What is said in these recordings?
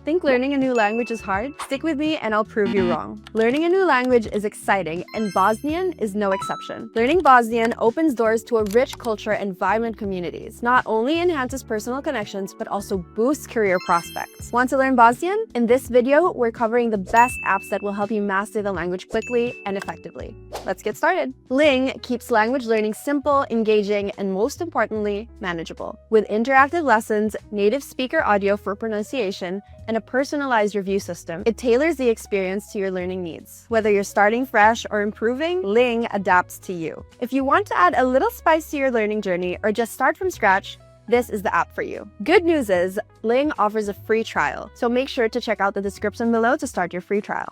Think learning a new language is hard? Stick with me and I'll prove you wrong. Learning a new language is exciting, and Bosnian is no exception. Learning Bosnian opens doors to a rich culture and vibrant communities. Not only enhances personal connections, but also boosts career prospects. Want to learn Bosnian? In this video, we're covering the best apps that will help you master the language quickly and effectively. Let's get started. Ling keeps language learning simple, engaging, and most importantly, manageable. With interactive lessons, native speaker audio for pronunciation, and a personalized review system, it tailors the experience to your learning needs. Whether you're starting fresh or improving, Ling adapts to you. If you want to add a little spice to your learning journey or just start from scratch, this is the app for you. Good news is, Ling offers a free trial, so make sure to check out the description below to start your free trial.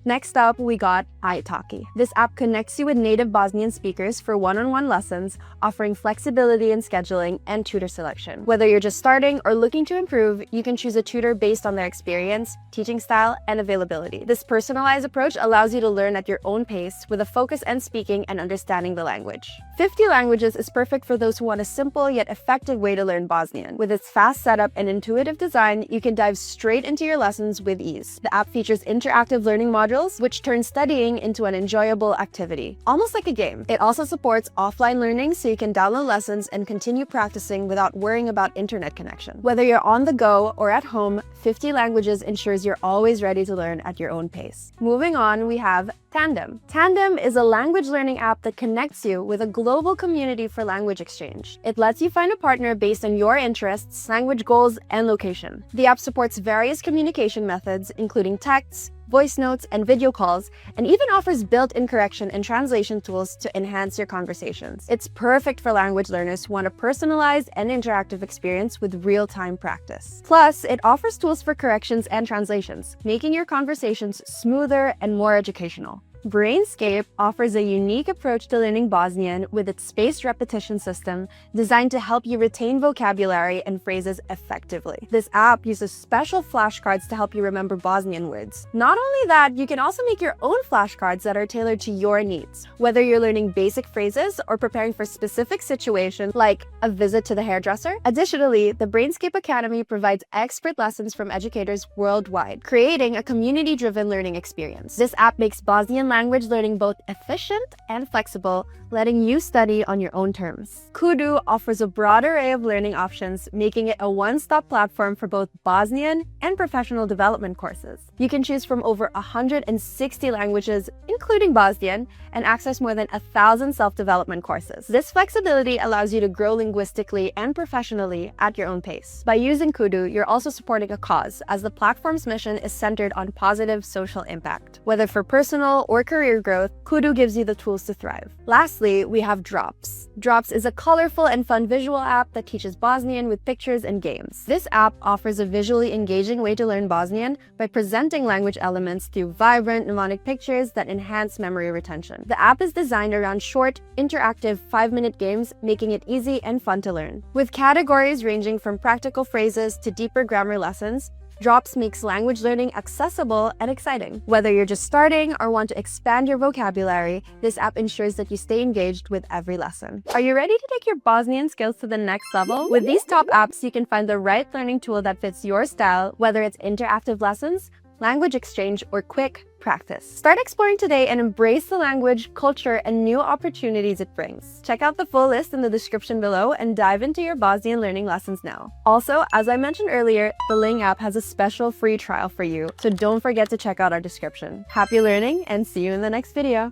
Next up, we got iTalki. This app connects you with native Bosnian speakers for one-on-one lessons, offering flexibility in scheduling and tutor selection. Whether you're just starting or looking to improve, you can choose a tutor based on their experience, teaching style, and availability. This personalized approach allows you to learn at your own pace with a focus on speaking and understanding the language. 50 languages is perfect for those who want a simple yet effective way to learn Bosnian. With its fast setup and intuitive design, you can dive straight into your lessons with ease. The app features interactive learning modules, which turn studying into an enjoyable activity, almost like a game. It also supports offline learning, so you can download lessons and continue practicing without worrying about internet connection. Whether you're on the go or at home, 50 languages ensures you're always ready to learn at your own pace. Moving on, we have Tandem. Tandem is a language learning app that connects you with a global community for language exchange. It lets you find a partner based on your interests, language goals, and location. The app supports various communication methods, including texts, voice notes, and video calls, and even offers built-in correction and translation tools to enhance your conversations. It's perfect for language learners who want a personalized and interactive experience with real-time practice. Plus, it offers tools for corrections and translations, making your conversations smoother and more educational. Brainscape offers a unique approach to learning Bosnian with its spaced repetition system designed to help you retain vocabulary and phrases effectively. This app uses special flashcards to help you remember Bosnian words. Not only that, you can also make your own flashcards that are tailored to your needs. Whether you're learning basic phrases or preparing for specific situations like a visit to the hairdresser. Additionally, the Brainscape Academy provides expert lessons from educators worldwide, creating a community-driven learning experience. This app makes Bosnian language learning both efficient and flexible, letting you study on your own terms. Cudoo offers a broad array of learning options, making it a one-stop platform for both Bosnian and professional development courses. You can choose from over 160 languages, including Bosnian, and access more than 1,000 self-development courses. This flexibility allows you to grow linguistically and professionally at your own pace. By using Cudoo, you're also supporting a cause, as the platform's mission is centered on positive social impact. Whether for personal or career growth, Cudoo gives you the tools to thrive. Lastly, we have Drops. Drops is a colorful and fun visual app that teaches Bosnian with pictures and games. This app offers a visually engaging way to learn Bosnian by presenting language elements through vibrant mnemonic pictures that enhance memory retention. The app is designed around short, interactive 5-minute games, making it easy and fun to learn. With categories ranging from practical phrases to deeper grammar lessons, Drops makes language learning accessible and exciting. Whether you're just starting or want to expand your vocabulary, this app ensures that you stay engaged with every lesson. Are you ready to take your Bosnian skills to the next level? With these top apps, you can find the right learning tool that fits your style, whether it's interactive lessons, language exchange, or quick practice. Start exploring today and embrace the language, culture, and new opportunities it brings. Check out the full list in the description below and dive into your Bosnian learning lessons now. Also, as I mentioned earlier, the Ling app has a special free trial for you, so don't forget to check out our description. Happy learning and see you in the next video.